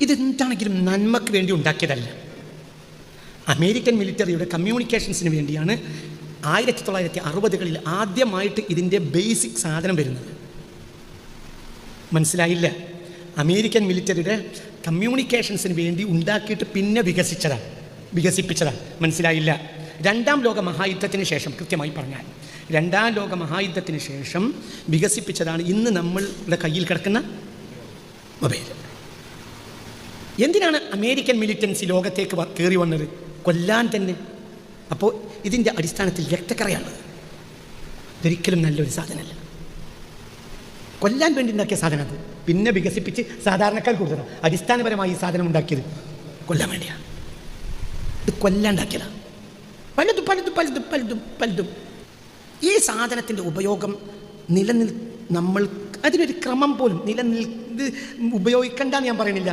ഇതെന്താണെങ്കിലും നന്മയ്ക്ക് വേണ്ടി ഉണ്ടാക്കിയതല്ല. അമേരിക്കൻ മിലിറ്ററിയുടെ കമ്മ്യൂണിക്കേഷൻസിന് വേണ്ടിയാണ് 1960കളിൽ ആദ്യമായിട്ട് ഇതിൻ്റെ ബേസിക് സാധനം വരുന്നത്. മനസ്സിലായില്ല? അമേരിക്കൻ മിലിറ്ററിയുടെ കമ്മ്യൂണിക്കേഷൻസിന് വേണ്ടി ഉണ്ടാക്കിയിട്ട് പിന്നെ വികസിപ്പിച്ചതാണ്. മനസ്സിലായില്ല? രണ്ടാം ലോക മഹായുദ്ധത്തിന് ശേഷം, കൃത്യമായി പറഞ്ഞാൽ രണ്ടാം ലോക മഹായുദ്ധത്തിന് ശേഷം വികസിപ്പിച്ചതാണ് ഇന്ന് നമ്മളുടെ കയ്യിൽ കിടക്കുന്ന മൊബൈൽ. എന്തിനാണ് അമേരിക്കൻ മിലിറ്റൻസി ലോകത്തേക്ക് കയറി വന്നത്? കൊല്ലാൻ തന്നെ. അപ്പോൾ ഇതിൻ്റെ അടിസ്ഥാനത്തിൽ രക്തക്കറയാണ്. ഇതൊരിക്കലും നല്ലൊരു സാധനമല്ല. കൊല്ലാൻ വേണ്ടി ഉണ്ടാക്കിയ സാധനം അത് പിന്നെ വികസിപ്പിച്ച് സാധാരണക്കാർ കൂടുതലാണ്. അടിസ്ഥാനപരമായി ഈ സാധനം ഉണ്ടാക്കിയത് കൊല്ലാൻ വേണ്ടിയാണ്. ഇത് കൊല്ലാണ്ടാക്കിയതാണ്. പലതും ഈ സാധനത്തിൻ്റെ ഉപയോഗം നമ്മൾ അതിനൊരു ക്രമം പോലും ഉപയോഗിക്കണ്ടെന്ന് ഞാൻ പറയണില്ല.